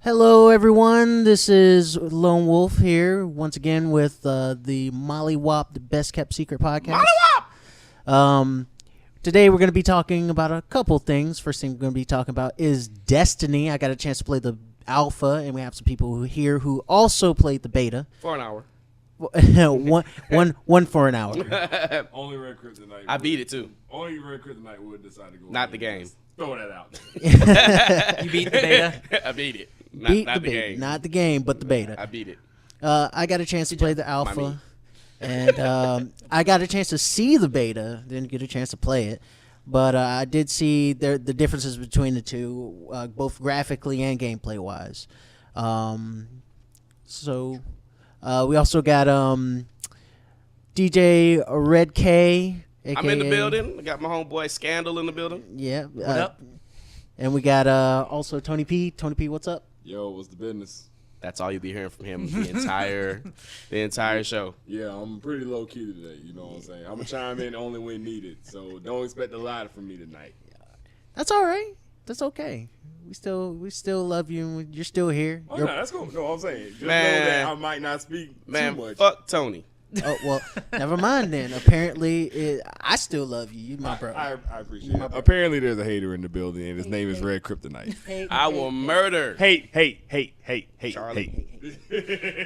Hello, everyone. This is Lone Wolf here once again with the Molly Wop, the Best Kept Secret podcast. Molly Wop! Today we're going to be talking about a couple things. First thing we're going to be talking about is Destiny. I got a chance to play the alpha, and we have some people here who also played the beta. For an hour. one for an hour. Only Red Kryptonite. I beat it too. Only Red Kryptonite would decide to go. Not the game. Throw that out. You beat the beta? I beat it. Beat not the the beta. game. Not the game, but the beta. I beat it. I got a chance to play the alpha, and I got a chance to see the beta. Didn't get a chance to play it, but I did see the differences between the two, both graphically and gameplay wise. So we also got DJ Red K. AKA, I'm in the building. I got my homeboy Scandal in the building. Yeah. What up? And we got also Tony P. Tony P, what's up? Yo, what's the business? That's all you'll be hearing from him the entire show. Yeah, I'm pretty low key today. You know what I'm saying? I'm gonna chime in only when needed. So don't expect a lot from me tonight. That's all right. That's okay. We still love you. And you're still here. Oh, no, that's cool. No, I'm saying just know Man. that I might not speak Man, too much. fuck Tony. Oh well, never mind then. Apparently, I still love you. You my brother. I appreciate it. Apparently, there's a hater in the building, and his name is Red Kryptonite. I will murder. Hate. Charlie.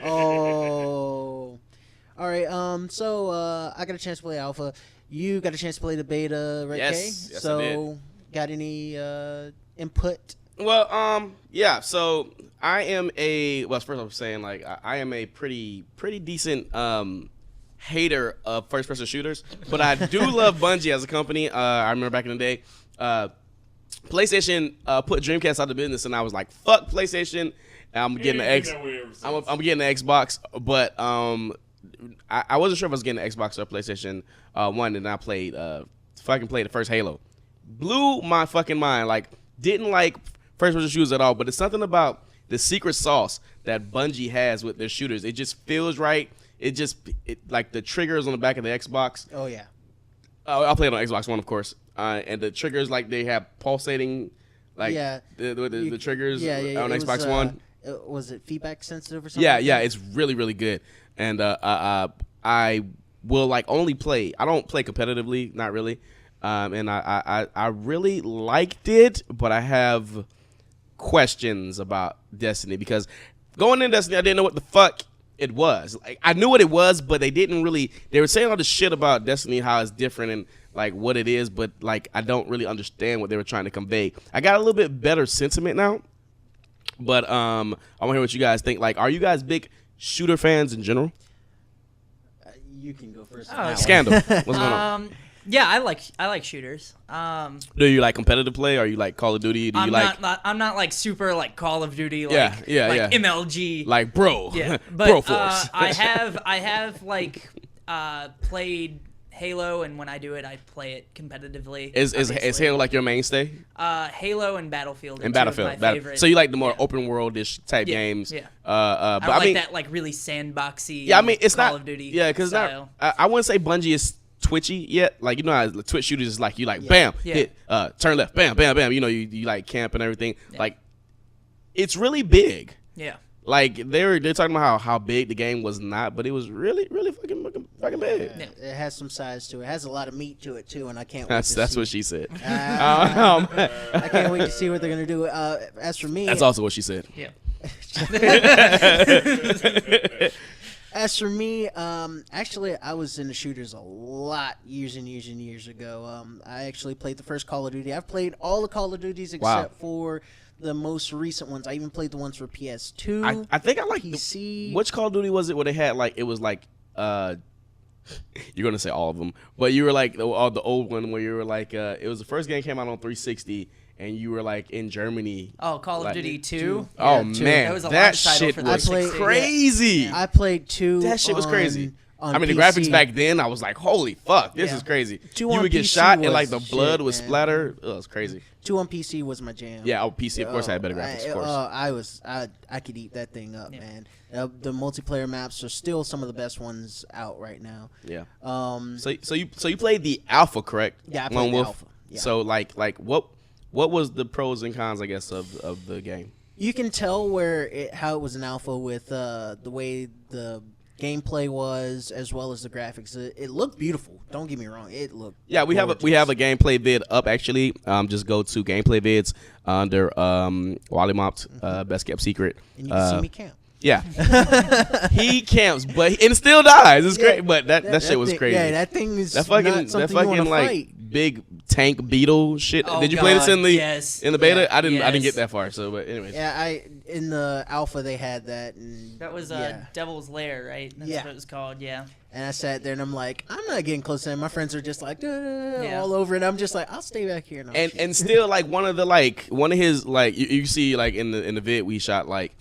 Oh, all right. So I got a chance to play alpha. You got a chance to play the beta, right? Yes. Kay? Yes, so I did. got any input? Well, yeah. So I am first I'm saying like I am a pretty decent hater of first person shooters, but I do love Bungie as a company. I remember back in the day, PlayStation put Dreamcast out of business, and I was like, "Fuck PlayStation." I'm getting the I'm getting the Xbox, but I wasn't sure if I was getting the Xbox or PlayStation One, and I played the first Halo. Blew my fucking mind. Like, didn't like first person shooters at all, but it's something about the secret sauce that Bungie has with their shooters. It just feels right. It like the triggers on the back of the Xbox. Oh yeah. I played on Xbox One, of course, and the triggers like they have pulsating, like the triggers on Xbox One. Was it feedback sensitive or something? Yeah, it's really good, and I will like only play. I don't play competitively, not really, and I really liked it, but I have questions about Destiny because going into Destiny, I didn't know what the fuck it was. Like, I knew what it was, but they didn't really. They were saying all this shit about Destiny, how it's different and like what it is, but like I don't really understand what they were trying to convey. I got a little bit better sentiment now, but I want to hear what you guys think. Like, are you guys big shooter fans in general? You can go first. Oh, okay. Scandal. What's going on? Yeah, I like shooters. Do you like competitive play? Or are you like Call of Duty? Do you I'm not like super like Call of Duty. Like, yeah. MLG. Like bro? Yeah, but bro force. I have like played Halo, and when I do it, I play it competitively. Is Halo like your mainstay? Halo and Battlefield. And two of my favorite. So you like the more open world-ish type games? Yeah. But I like that like really sandboxy. Yeah, I mean it's Call not of Duty. Yeah, because style. I wouldn't say Bungie is twitchy yet. Like, you know how Twitch shooters is like you like bam, hit, turn left, bam, bam, bam. You know, you like camp and everything. Yeah. Like, it's really big. Yeah. Like they're talking about how big the game was not, but it was really fucking big. Yeah. It has some size to it. It has a lot of meat to it too, and I can't wait. That's see. what she said. I can't wait to see what they're gonna do. As for me, That's also what she said. Yeah. As for me, actually, I was into shooters a lot years and years ago. I actually played the first Call of Duty. I've played all the Call of Duties except for the most recent ones. I even played the ones for PS2. I think I like PC. Which Call of Duty was it where they had like it was like you're gonna say all of them, but you were like the old one where you were like it was the first game came out on 360. And you were like in Germany. Oh, Call of Duty 2? Oh, Yeah, man. 2. That was a that launch title shit for was 360. crazy. I played 2. That shit was crazy. On I mean, the PC. graphics back then, I was like, holy fuck, this is crazy. 2 You on would get PC shot and was like the blood shit, would man. splatter. It was crazy. 2 on PC was my jam. Yeah, PC, of course, I had better graphics, of course. I could eat that thing up, man. The multiplayer maps are still some of the best ones out right now. Yeah. So So you played the alpha, correct? Yeah, I Lone played the Wolf? alpha. Yeah. So like what was the pros and cons, I guess, of the game? You can tell how it was an alpha with the way the gameplay was, as well as the graphics. It looked beautiful. Don't get me wrong. It looked we have a gameplay vid up actually. Just go to gameplay vids under Wally Mopped Best Kept Secret. And you can see me camp. Yeah, he camps, but and still dies. It's great, but that shit was thing, crazy. Yeah, that thing is that fucking like fight. big tank beetle shit. Oh, Did you play this in the yes. in the beta? Yeah. I didn't Yes. get that far. So, but anyways, Yeah, in the alpha they had that. And, That was yeah. Devil's Lair, right? That's Yeah. what it was called. Yeah. And I sat there and I'm like, I'm not getting close to him. My friends are just like Yeah. all over it. I'm just like, I'll stay back here. and still like one of his like you see like in the vid we shot like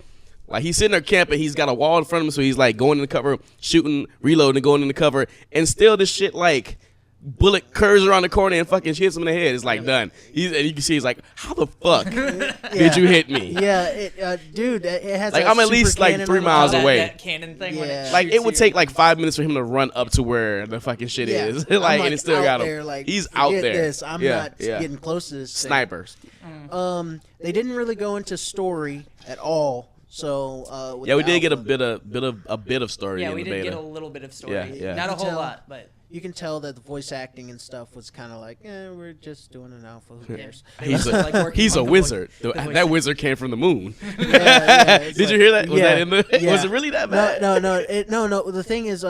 he's sitting there camping, he's got a wall in front of him, so he's like going in the cover, shooting, reloading, and going in the cover, and still this shit like bullet curves around the corner and fucking hits him in the head. It's like done. And you can see he's like, how the fuck did you hit me? Yeah, dude, it has Like, that I'm at super least, like, cannon 3 on the miles top. away. That cannon thing. When Yeah. Like it would shoots take you. like 5 minutes for him to run up to where the fucking shit Yeah. is. I'm, like and it still out got him. there, like, He's out forget there. This. I'm not yeah. getting close to this thing. Snipers. They didn't really go into story at all. So with Yeah, we the did get a alpha, bit of story Yeah, in we the did beta. get a little bit of story. Yeah. Not a You can whole tell. lot, but You can tell that the voice acting and stuff was kind of like, we're just doing an alpha. Who cares? He's They were, like, working he's on a the wizard. voice- the voice That wizard came from the moon. It's Did you like- hear that? Was yeah, that in the? yeah. Was it really that bad? No. No. The thing is,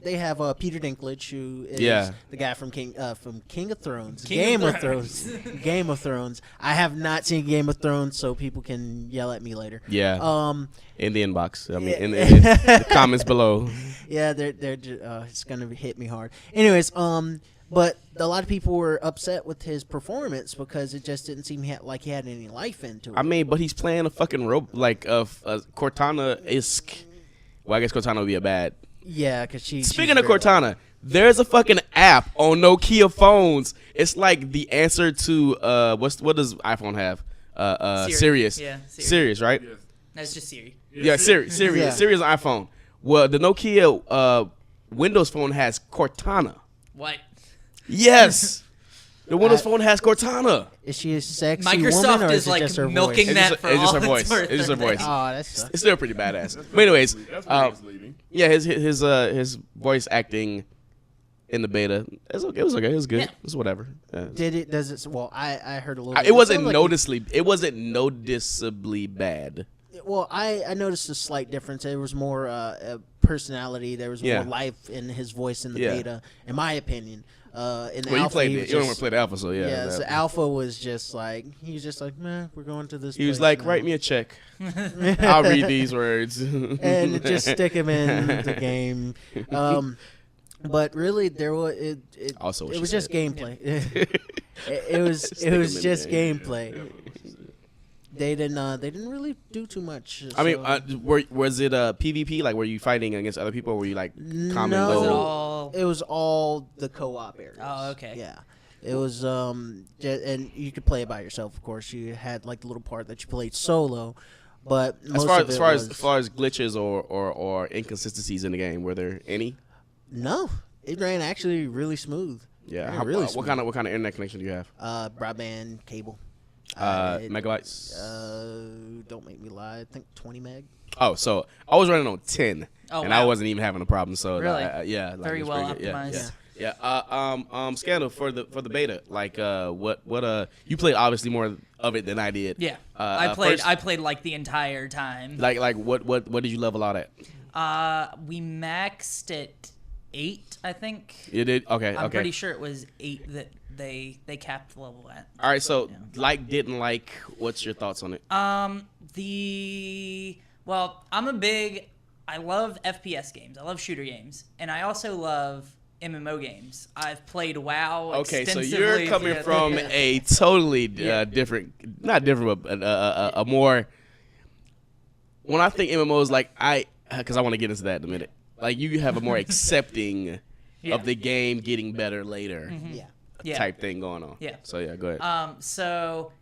they have Peter Dinklage, who is Yeah. the guy from King of Thrones, King Game of of Thrones, Game of Thrones. I have not seen Game of Thrones, so people can yell at me later. Yeah. In the inbox. I mean, yeah. in the comments below. Yeah, it's gonna hit me hard. Anyways, but a lot of people were upset with his performance because it just didn't seem like he had any life into it. I mean, but he's playing a fucking rope like a Cortana-esque. Well, I guess Cortana would be a bad. Yeah, because Speaking of Cortana, there's a fucking app on Nokia phones. It's like the answer to what does iPhone have? Sirius. Yeah, Sirius, right? Yes. that's just Siri. Yeah, Siri. Yeah. Sirius on iPhone. Well, the Nokia Windows phone has Cortana. What? Yes. The Windows phone has Cortana. Is she a sexy woman, Microsoft or is it like just her milking voice? that It's for just all her it's voice. worth. It's just her voice. Oh, that's It's still pretty badass. But anyways, That's where it's leading. yeah, his voice acting in the beta, it's okay. It was okay. It was good. Yeah. It was whatever. Yeah. Does it? Well, I heard a little. bit. It wasn't sounded like It wasn't noticeably bad. Well, I noticed a slight difference. There was more personality. There was Yeah. more life in his voice in the Yeah. beta, in my opinion. In the Well, you alpha, played he it. was You don't want just- to play the alpha, so yeah. Yeah, that- so alpha was just like man, we're going to this. he was place like, now. write me a check. I'll read these words. and just stick him in the game. But really, there was it. Also what it she was just said. gameplay. it was Stick 'em in the just game. gameplay. They didn't really do too much. I mean, so- was it a PvP? Like, were you fighting against other people? Or were you like common No. Was it goal? all? it was all the co-op areas. Oh, okay. Yeah. It was and you could play it by yourself. Of course, you had like the little part that you played solo, but most of it As far as glitches or inconsistencies in the game, were there any? no, it ran actually really smooth. Yeah. Ran really what smooth. kind of internet connection do you have? Broadband cable. Megabytes. Don't make me lie. I think 20 meg. Oh, so I was running on 10, Oh, and wow. I wasn't even having a problem. So Really? yeah, like, Very it's well pretty good. optimized. Yeah. Scandal for the beta. Like, what you played obviously more of it than I did. Yeah, I I played like the entire time. Like what did you level out at? We maxed at 8, I think. You did? Okay. I'm okay. pretty sure it was 8 that they capped the level at. All right. So didn't like. What's your thoughts on it? I love FPS games. I love shooter games, and I also love MMO games. I've played WoW. Okay, so extensively you're coming throughout from the- a totally different, not different, but a more. When I think MMOs, like because I want to get into that in a minute. Like you have a more accepting Yeah. of the game getting better later Yeah. type thing going on. Yeah. So yeah, go ahead. So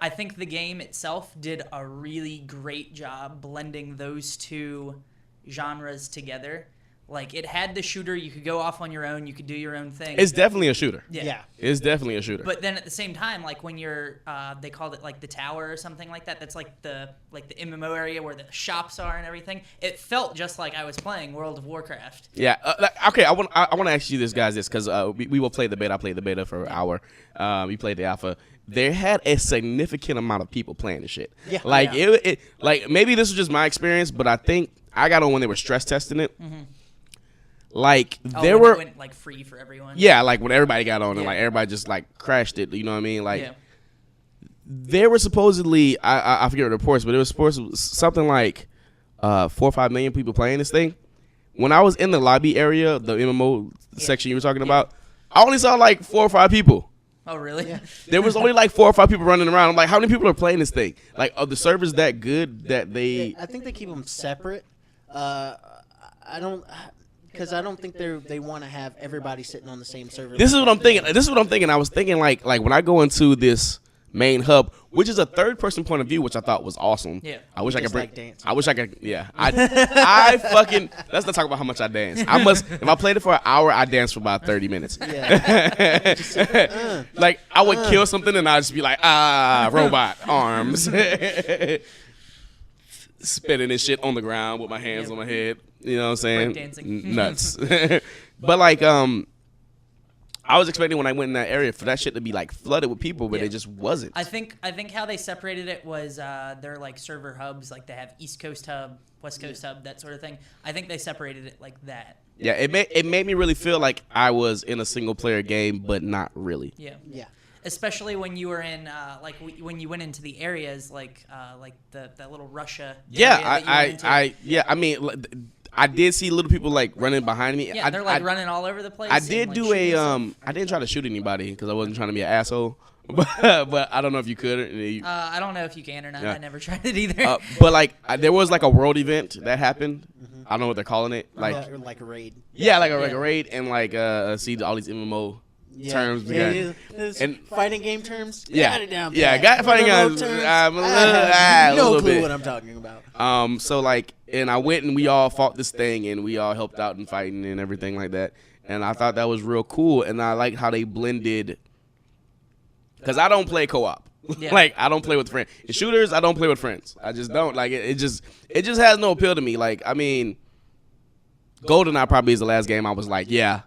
I think the game itself did a really great job blending those two genres together. Like, it had the shooter. You could go off on your own. You could do your own thing. It's definitely a shooter. Yeah. It's definitely a shooter. But then at the same time, like when you're, they called it like the tower or something like that. That's like the MMO area where the shops are and everything. It felt just like I was playing World of Warcraft. Yeah. Okay. I want to ask you guys this because we will play the beta. I played the beta for an hour. We played the alpha. There had a significant amount of people playing this shit. Yeah. Like it like maybe this was just my experience, but I think I got on when they were stress testing it. Mm-hmm. Like there were it went like free for everyone. Yeah, like when everybody got on and like everybody just like crashed it. You know what I mean? Like there were supposedly I forget the reports, but it was supposed something like 4 or 5 million people playing this thing. When I was in the lobby area, the MMO section you were talking about, I only saw like 4 or 5 people. Oh, really? Yeah. There was only like 4 or 5 people running around. I'm like, how many people are playing this thing? Like, are the servers that good that they? I think they keep them separate. I don't think they want to have everybody sitting on the same server. This is what I'm thinking. I was thinking like when I go into this main hub, which is a third-person point of view, which I thought was awesome. Yeah. I wish I could bring. Like dancing. I wish I could. Yeah. I fucking. Let's not talk about how much I dance. I must. If I played it for an hour, I dance for about 30 minutes. Yeah. Like I would kill something and I'd just be like, robot arms, spinning this shit on the ground with my hands on my head. You know what I'm saying? Breakdancing. Nuts. But like I was expecting when I went in that area for that shit to be like flooded with people, but it just wasn't. I think how they separated it was they're like server hubs, like they have East Coast hub, West Coast hub, that sort of thing. I think they separated it like that. Yeah, it made me really feel like I was in a single player game, but not really. Yeah. Yeah. Especially when you were in when you went into the areas like that little Russia. I mean, I did see little people like running behind me. Yeah, they're like running all over the place. I did do I didn't try to shoot anybody because I wasn't trying to be an asshole. But I don't know if you could. I don't know if you can or not. Yeah. I never tried it either. But like there was like a world event that happened. Mm-hmm. I don't know what they're calling it. Like a raid. Yeah, like a raid and like see all these MMO terms. Yeah. And fighting game terms. Yeah. Got it down. Yeah, fighting games. I'm no clue what I'm talking about. So like, and I went and we all fought this thing and we all helped out in fighting and everything like that. And I thought that was real cool. And I liked how they blended. Because I don't play co-op. Yeah. Like, I don't play with friends. In shooters, I don't play with friends. I just don't. Like, it just has no appeal to me. Like, I mean, GoldenEye probably is the last game I was like, yeah,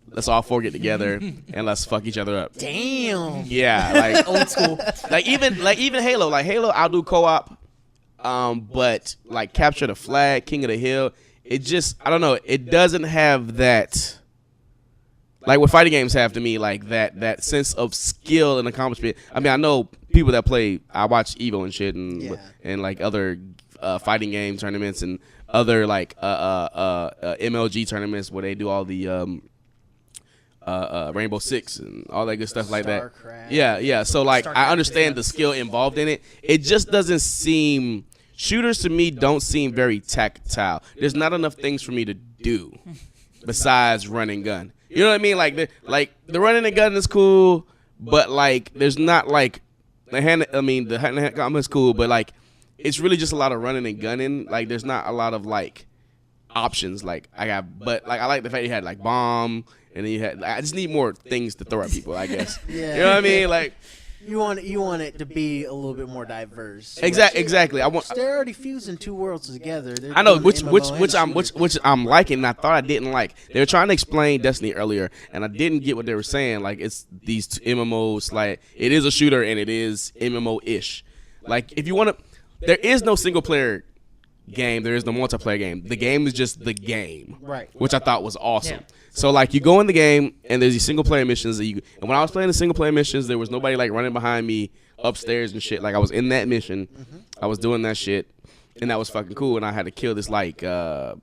let's all 4 get together and let's fuck each other up. Damn. Yeah, like old school. Like even Halo. Like Halo, I'll do co-op. But like Capture the Flag, King of the Hill, it just, I don't know, it doesn't have that. Like what fighting games have to me, like that sense of skill and accomplishment. I mean, I know people that play. I watch Evo and shit, and like other fighting game tournaments and other like MLG tournaments where they do all the Rainbow Six and all that good stuff like that. Yeah. So like, I understand the skill involved in it. It just doesn't seem. Shooters to me don't seem very tactile. There's not enough things for me to do besides run and gun. You know what I mean? Like the running and gun is cool, but like there's not like the hand combat is cool, but like it's really just a lot of running and gunning. Like there's not a lot of like options. Like I like the fact you had like bomb, and then you had. I just need more things to throw at people, I guess. Yeah. You know what I mean? Like you want it to be a little bit more diverse. Exactly. They're already fusing 2 worlds together. I know which I'm liking. And I thought I didn't like. They were trying to explain Destiny earlier, and I didn't get what they were saying. Like it's these MMOs. Like it is a shooter and it is MMO-ish. Like if you want to, there is no single player game. There is no multiplayer game. The game is just the game, right? Which I thought was awesome. Yeah. So like you go in the game and there's these single player missions and when I was playing the single player missions, there was nobody like running behind me upstairs and shit. Like I was in that mission, I was doing that shit, and that was fucking cool. And I had to kill this like it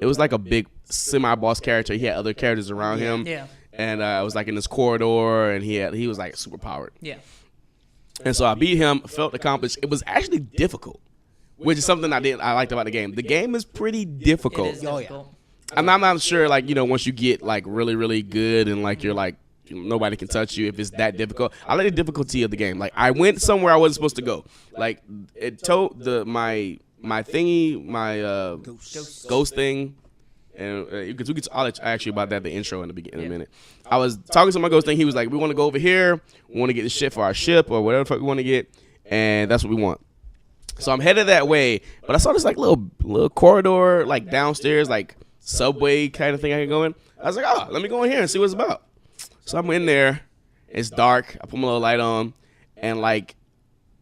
was like a big semi-boss character. He had other characters around him, and I was like in this corridor, and he was like super powered. Yeah. And so I beat him, felt accomplished. It was actually difficult. Which is something I liked about the game. The game is pretty difficult. It is difficult. I'm not sure, like, you know, once you get, like, really, really good and, like, you're, like, nobody can touch you if it's that difficult. I like the difficulty of the game. Like, I went somewhere I wasn't supposed to go. Like, it told my thingy, my ghost thing. And I'll ask you about that, the intro in in a minute. I was talking to my ghost thing. He was like, we want to go over here. We want to get the shit for our ship or whatever the fuck we want to get. And that's what we want. So I'm headed that way. But I saw this like little corridor, like downstairs, like subway kind of thing I could go in. I was like, oh, let me go in here and see what it's about. So I'm in there. It's dark. I put my little light on. And like,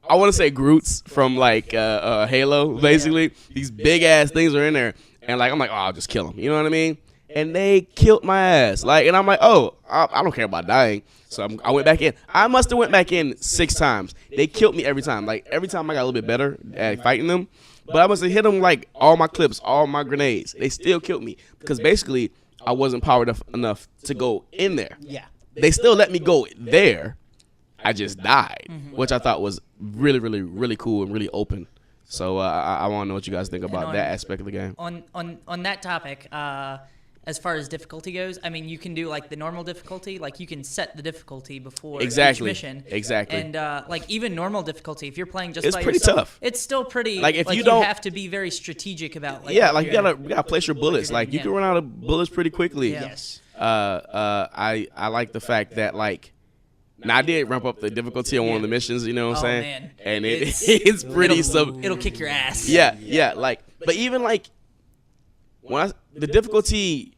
I want to say Groots from like Halo, basically. These big ass things are in there. And like, I'm like, oh, I'll just kill them. You know what I mean? And they killed my ass. Like, and I'm like, oh, I don't care about dying. So I went back in. I must have went back in 6 times. They killed me every time. Like, every time I got a little bit better at fighting them. But I must have hit them like all my clips, all my grenades. They still killed me. Because basically, I wasn't powered enough to go in there. Yeah. They still let me go there. I just died, which I thought was really, really, really cool and really open. So I want to know what you guys think about that aspect of the game. On that topic, as far as difficulty goes, I mean, you can do like the normal difficulty, like you can set the difficulty before each mission. Exactly. And like even normal difficulty, if you're playing just it's by pretty yourself, tough. it's still pretty. Like if you don't, don't have to be very strategic about. Like, yeah, like you gotta place your bullets. Like you yeah. can run out of bullets pretty quickly. Yeah. Yes. I like the fact that like. Now I did ramp up the difficulty on one of the missions, you know what I'm saying? Man. And it's pretty it'll kick your ass. Yeah, like, but even like when the difficulty,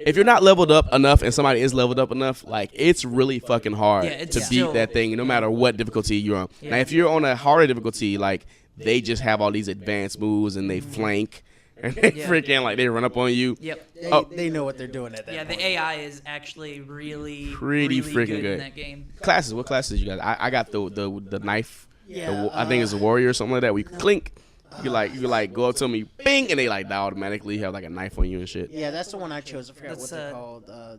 if you're not leveled up enough and somebody is leveled up enough, like it's really fucking hard to beat that thing, no matter what difficulty you're on. Yeah. Now if you're on a harder difficulty, like they just have all these advanced moves and they flank. And they freaking like they run up on you. Yep. They know what they're doing at that point. The AI is actually really freaking good in that game. Classes, what classes you guys? I got the knife. Yeah, I think it's a warrior or something like that. We clink. You like go up to me, bing, and they like die automatically. Have like a knife on you and shit. Yeah, that's the one I chose. I forgot what they're called. Titan?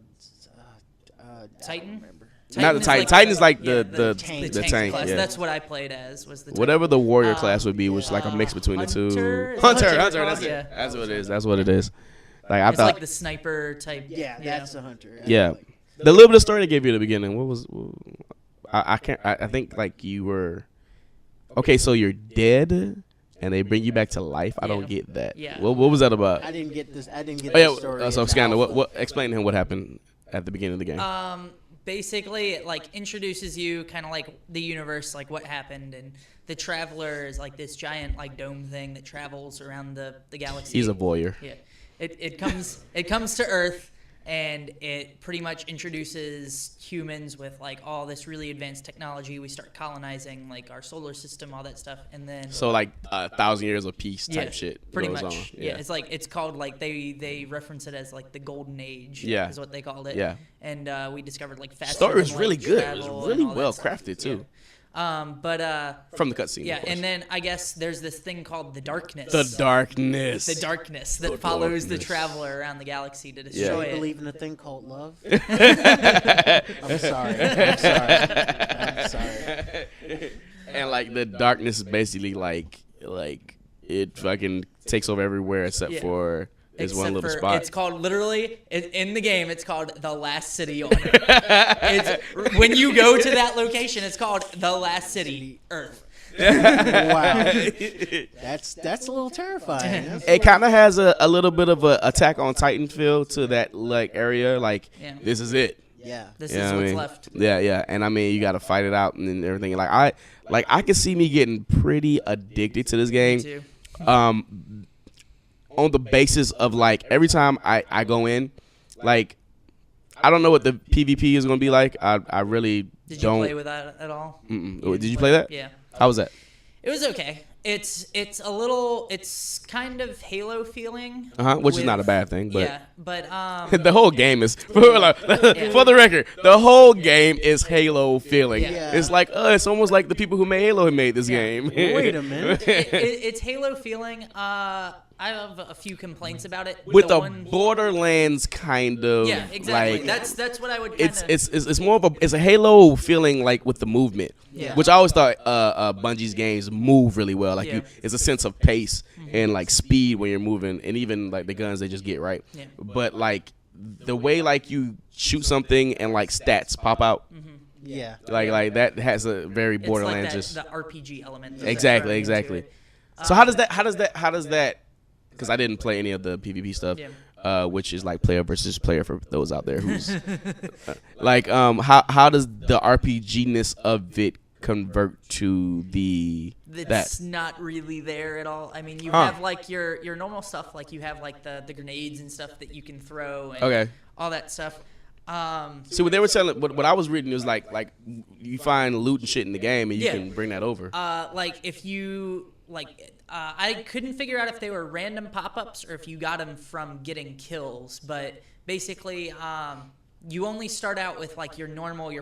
I don't remember. Not the Titan. Titan is like the tank. Class. Yeah. That's what I played as. Was the Titan. Whatever the warrior class would be, which is like a mix between the two. Hunter. That's it. Yeah. That's what it is. That's what it is. Like I It's thought. like the sniper type. Yeah, that's the hunter. Yeah, the little bit of story they gave you at the beginning. What was? I can't. I think like you were. Okay, so you're dead, and they bring you back to life. I don't get that. Yeah. What was that about? I didn't get this. I didn't get Oh this story. yeah. So in Scanner, Alpha. what? Explain to him what happened at the beginning of the game. Basically, it like introduces you kind of like the universe, like what happened, and the Traveler is like this giant like dome thing that travels around the galaxy. He's a voyeur. Yeah, it comes to Earth, and it pretty much introduces humans with like all this really advanced technology. We start colonizing like our solar system, all that stuff, and then So like 1,000 years of peace type shit. Pretty goes much. on. Yeah, it's called like they reference it as like the golden age. Yeah. Is what they called it. Yeah. And we discovered like faster. Story was than really light good. It travel was and really all that well stuff. crafted too. Yeah. But From the cutscene. yeah, of course. and then I guess there's this thing called the darkness. The darkness. The darkness that The follows the darkness. Traveler around the galaxy to So destroy you it. believe in a thing called love? I'm sorry. I'm sorry. And like the darkness is basically like it fucking takes over everywhere except Yeah. for this one Except little for spot. It's called literally in the game. It's called the last city on Earth. It's when you go to that location. It's called the last city, Earth. Wow. That's a little terrifying. That's It kind of has a little bit of a Attack on Titan feel to that like area. Like Yeah. this is it. yeah. This You know is what I what's mean? left. Yeah. And I mean, you got to fight it out and everything. Like I can see me getting pretty addicted to this game. Me too. On the basis of like every time I go in, like I don't know what the PvP is gonna be like. I really Did you don't. play with that at all? Did you play that? Yeah. How was that? It was okay. It's kind of Halo feeling. Which is not a with- bad thing, but yeah, but the whole game is for the record. The whole game is Halo feeling. Yeah. It's like it's almost like the people who made Halo have made this game. Wait a minute. it's Halo feeling. I have a few complaints about it. With The a one- Borderlands kind of Yeah, exactly. like That's what I would. Kinda, it's more of a Halo feeling like with the movement, Yeah. which I always thought Bungie's games move really well. Like Yeah. it's a sense of pace and like speed when you're moving, and even like the guns they just get right. Yeah. But like the way like you shoot something and like stats pop out, Yeah. like that has a very it's Borderlands like just the RPG element. that's exactly thrown into exactly. it. So how does that? Because I didn't play any of the PvP stuff, which is like player versus player for those out there who's like how does the RPG-ness of it convert to the It's not really there at all. I mean, you have like your normal stuff, like you have like the grenades and stuff that you can throw and all that stuff. See, what they were telling, what I was reading was like you find loot and shit in the game and you can bring that over. Like if you I couldn't figure out if they were random pop-ups or if you got them from getting kills, but basically you only start out with like your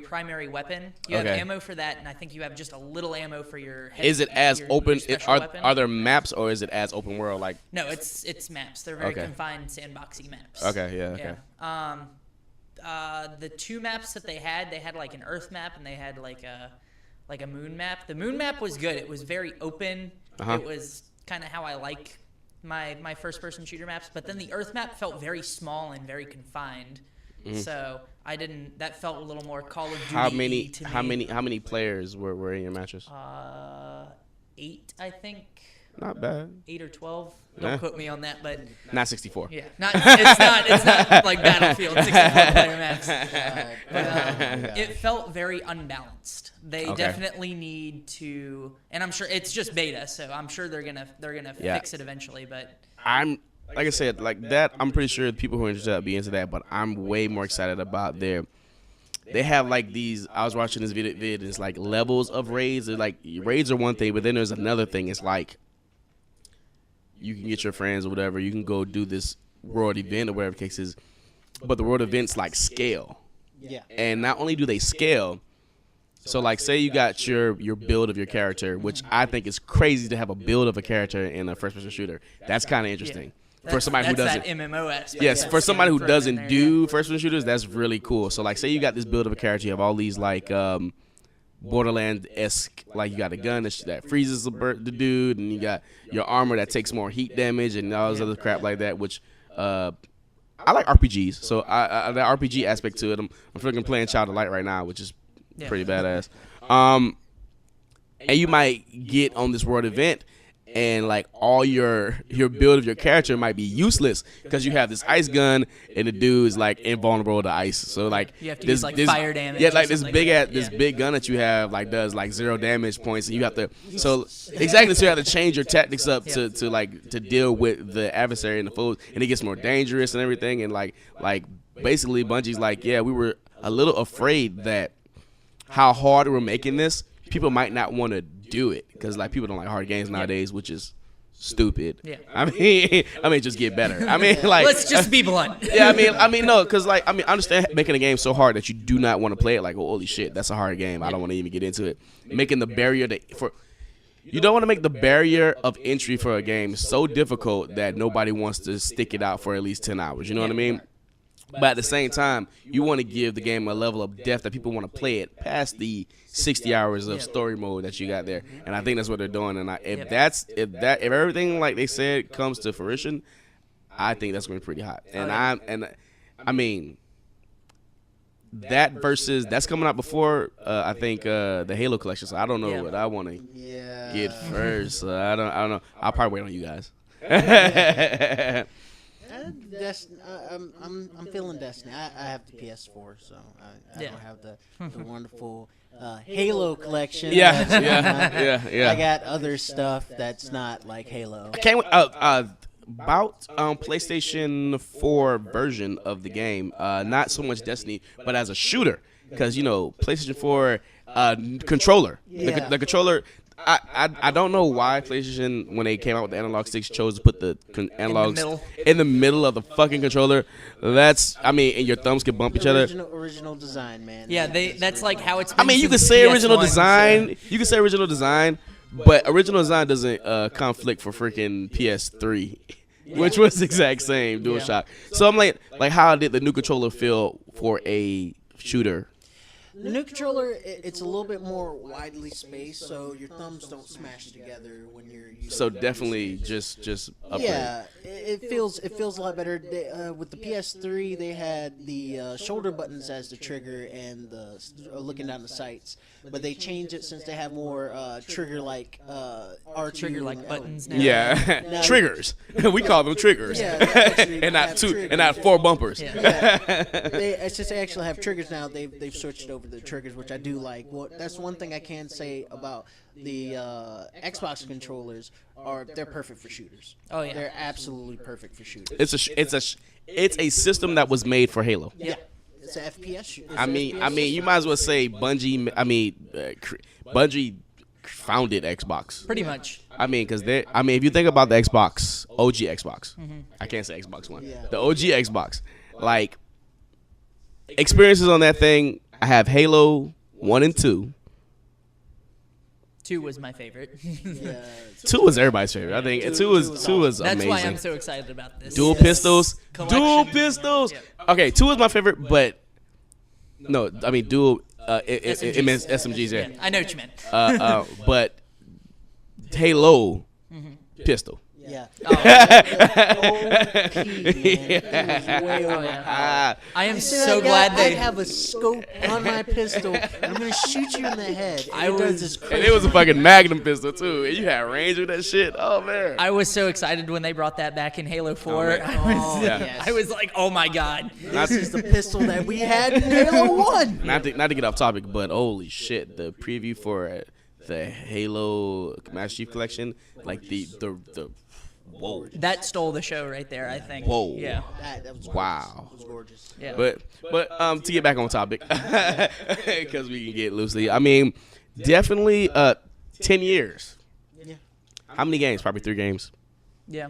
primary weapon. You have ammo for that, and I think you have just a little ammo for your head. Is it as open? Are there maps, or is it as open world? Like no, it's maps. They're very confined, sandboxy maps. Okay. The two maps that they had like an Earth map and they had like a moon map. The moon map was good. It was very open. It was kind of how I like my first-person shooter maps. But then the Earth map felt very small and very confined. So I didn't. That felt a little more Call of Duty. How many players were in your matches? 8, I think. Not bad. 8 or 12. Don't quote me on that, but not 64. Yeah, it's not like Battlefield 64 player maps. But it felt very unbalanced. They definitely need to, and I'm sure it's just beta, so I'm sure they're gonna fix it eventually. But like I said, like that, I'm pretty sure people who are interested will be into that, but I'm way more excited about they have like these, I was watching this video, it's like levels of raids. They're like, raids are one thing, but then there's another thing. It's like, you can get your friends or whatever, you can go do this world event or whatever the case is, but the world events like scale. Yeah. And not only do they scale, so like say you got your build of your character, which I think is crazy to have a build of a character in a first-person shooter. That's kind of interesting. For somebody who doesn't, that MMO aspect. Yes, for somebody who doesn't do first-person shooters, that's really cool. So like, say you got this build of a character, you have all these like Borderlands-esque, like you got a gun that freezes the dude, and you got your armor that takes more heat damage and all this other crap like that. Which I like RPGs, so the RPG aspect to it. I'm freaking playing Child of Light right now, which is pretty badass. And you might get on this world event, and like all your build of your character might be useless because you have this ice gun and the dude is like invulnerable to ice. So like you have to use like fire damage. Yeah, like this big gun that you have like does like 0 damage points, and you have to so you have to change your tactics up to deal with the adversary and the foes, and it gets more dangerous and everything. And like basically Bungie's like, yeah, we were a little afraid that how hard we're making this, people might not want to do it because like people don't like hard games nowadays, which is stupid. Yeah. I mean, just get better. I mean, like let's just be blunt. Yeah, I mean, no, because like I understand making a game so hard that you do not want to play it. Like, oh, holy shit, that's a hard game. I don't want to even get into it. Making the barrier you don't want to make the barrier of entry for a game so difficult that nobody wants to stick it out for at least 10 hours. You know what I mean? But at the same time, you want to give the game a level of depth that people want to play it past the 60 hours of story mode that you got there. And I think that's what they're doing. And if everything like they said comes to fruition, I think that's going to be pretty hot. And I mean that versus that's coming out before I think the Halo collection. So I don't know what I want to get first. So I don't know. I'll probably wait on you guys. I'm feeling Destiny. I have the PS4, so I don't have the wonderful Halo collection. Yeah. I got other stuff that's not like Halo. About PlayStation 4 version of the game, not so much Destiny, but as a shooter, because PlayStation 4 controller, the controller. I don't know why PlayStation, when they came out with the analog sticks, chose to put the analogs in the middle of the fucking controller. And your thumbs can bump each other. Original design, man. Yeah, that's like how it's been. I mean, you could say original design. So. You could say original design, but original design doesn't conflict for freaking PS3, which was the exact same DualShock. So I'm like, how did the new controller feel for a shooter? The new controller, it's a little bit more widely spaced, so your thumbs don't smash together when you're using So it. definly just upgrade. Yeah, it feels a lot better. With the PS3, they had the shoulder buttons as the trigger and the looking down the sights, but they changed it since they have more trigger-like R2 Trigger-like buttons now. Yeah, Now- triggers. We call them triggers, Yeah, they actually and not have two, triggers. and not 4 bumpers. Yeah. Since they actually have triggers now, they've switched over to the triggers, which I do like. Well, that's one thing I can say about the Xbox controllers they're perfect for shooters. Oh, yeah. They're absolutely perfect for shooters. It's a system that was made for Halo. Yeah, it's an FPS. I mean, you might as well say Bungie. Bungie founded Xbox. Pretty much. I mean, if you think about the Xbox, OG Xbox, I can't say Xbox One, Yeah. the OG Xbox, like experiences on that thing. I have Halo 1 and 2. 2 was my favorite. Yeah, 2 was everybody's favorite. I think two was That's amazing. why I'm so excited about this. Dual Yes. pistols. Collection. Dual pistols. Okay, 2 is my favorite, but no, I mean dual. It means SMGs. Yeah. I know what you meant. But Halo pistol. yeah. Oh, OP, man. It was way over. Ah, I am See so that guy? glad I they. have a scope on my pistol, and I'm gonna shoot you in the head. And I it does was- this and crazy. it was a fucking Magnum pistol too. And you had range with that shit. Oh man. I was so excited when they brought that back in Halo 4. man. Oh, Yeah. yes. I was like, oh my god. This is the pistol that we had in Halo 1. Not to get off topic, but holy shit, the preview for the Halo Master Chief Collection, like the whoa. That stole the show right there, I think. Whoa. Yeah. That was gorgeous. Wow. It was gorgeous. Yeah. But to get back on topic, because we can get loosely. I mean, definitely 10 years. Yeah. How many games? Probably 3 games. Yeah.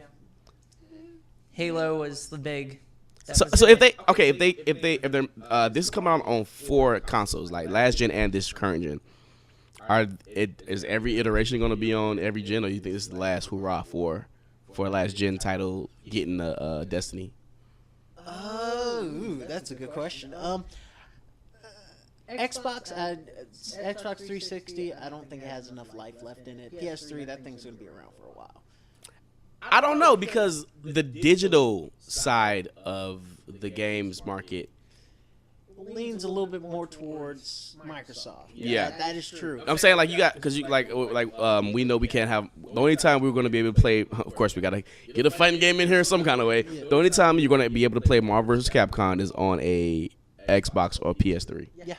Halo was the big. that So, was so it. if they're this is coming out on 4 consoles, like last gen and this current gen. Is every iteration going to be on every gen, or you think this is the last hurrah for last gen title getting Destiny? Ooh, that's a good question. Xbox 360, I don't think it has enough life left in it. PS3, that thing's gonna be around for a while. I don't know, because the digital side of the games market. Leans a little bit more towards Microsoft. Yeah. that is true. I'm saying, like, you got, because you we know we can't have, the only time we're going to be able to play, of course we got to get a fighting game in here some kind of way. The only time you're going to be able to play Marvel vs. Capcom is on a Xbox or PS3. Yeah.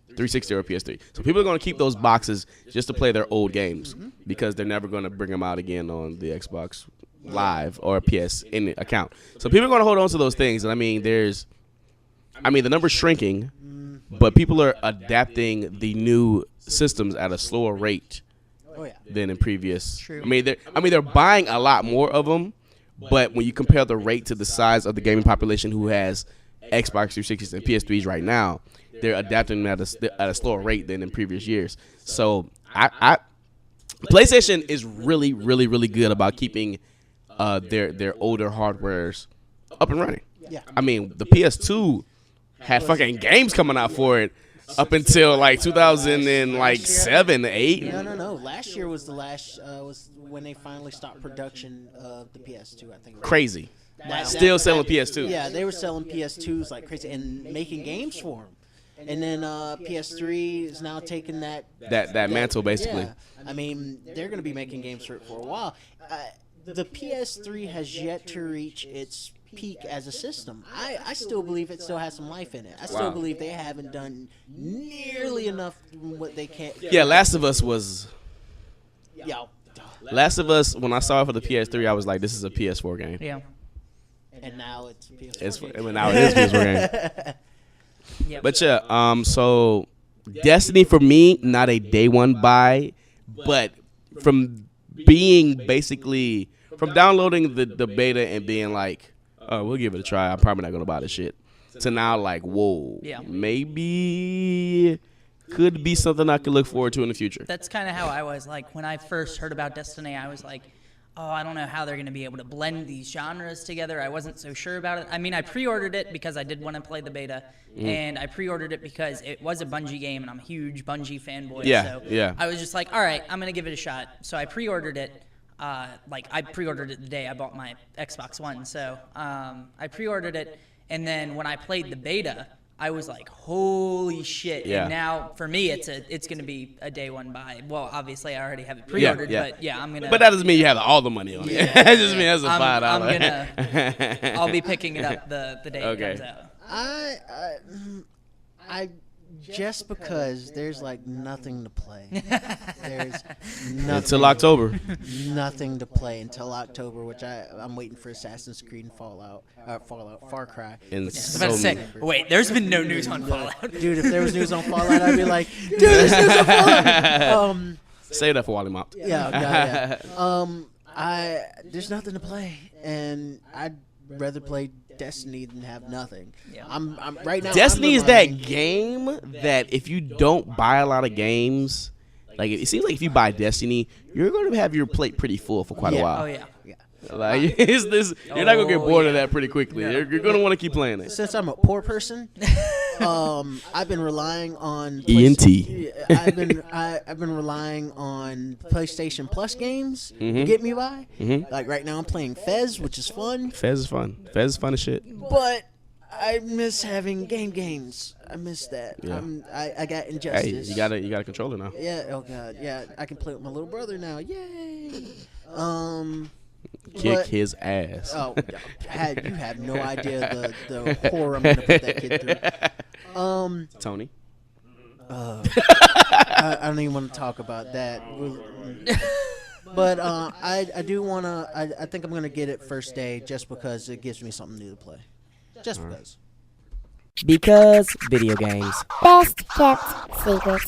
360 or PS3. So people are going to keep those boxes just to play their old games because they're never going to bring them out again on the Xbox Live or PS in account. So people are going to hold on to those things. And I mean, the number's shrinking, but people are adapting the new systems at a slower rate Oh yeah. than in previous. True. I mean, they're buying a lot more of them, but when you compare the rate to the size of the gaming population who has Xbox 360s and PS3s right now, they're adapting them at a slower rate than in previous years. So PlayStation is really, really, really good about keeping their older hardwares up and running. Yeah. I mean, the PS2 had fucking games coming out for it up until like 2007, 8. No. Last year was the last was when they finally stopped production of the PS2. I think. Crazy. That- Still that- selling that- PS2. Yeah, they were selling PS2s like crazy and making games for them. And then PS3 is now taking that mantle, basically. Yeah. I mean, they're going to be making games for it for a while. The PS3 has yet to reach its peak as a system. I still believe it still has some life in it. I still Wow. believe they haven't done nearly enough what they can. Yeah, Last of Us was. Yeah. Last of Us, when I saw it for the PS3, I was like, this is a PS4 game. Yeah. And now it's a PS4 It's game. now it is a PS4 game. Yep. But yeah, so Destiny for me, not a day one buy, but from being basically from downloading the beta and being like, oh, we'll give it a try. I'm probably not gonna buy this shit. To now like, whoa, Yeah. maybe could be something I could look forward to in the future. That's kind of how I was. Like, when I first heard about Destiny, I was like, I don't know how they're going to be able to blend these genres together. I wasn't so sure about it. I mean, I pre-ordered it because I did want to play the beta, and I pre-ordered it because it was a Bungie game, and I'm a huge Bungie fanboy. So I was just like, all right, I'm going to give it a shot. So I pre-ordered it. I pre-ordered it the day I bought my Xbox One. So I pre-ordered it, and then when I played the beta, I was like, holy shit. Yeah. And now for me it's going to be a day one buy. Well, obviously I already have it pre-ordered, but yeah, I'm going to. But that doesn't mean you have all the money on it. That just means that's a $5. I'll be picking it up the day it comes out. I just because there's like nothing to play. There's nothing Until October. Nothing to play until October, which I'm waiting for Assassin's Creed and Far Cry. And I was about to say, wait, there's been no news on Fallout. Dude, if there was news on Fallout, I'd be like, dude, there's news on Fallout. Save that for Wally Mop. Yeah. There's nothing to play, and I'd rather play Destiny than have nothing. Yeah. I'm right now. Destiny is that game that if you don't buy a lot of games, like it seems like if you buy Destiny, you're going to have your plate pretty full for quite a while. Oh yeah. Like you're not gonna get bored of that pretty quickly. You're gonna want to keep playing it. Since I'm a poor person, I've been relying on ENT. I've been relying on PlayStation Plus games to get me by. Like right now, I'm playing Fez, which is fun. Fez is fun. Fez is fun as shit. But I miss having games. I miss that. Yeah. I got Injustice. Hey, you got a controller now. Yeah. Oh god. Yeah. I can play with my little brother now. Yay. Kick his ass. Oh, you have no idea the horror I'm gonna put that kid through. Tony. I don't even want to talk about that. But I do want to. I think I'm gonna get it first day just because it gives me something new to play. Just because. Because video games. Best kept secret.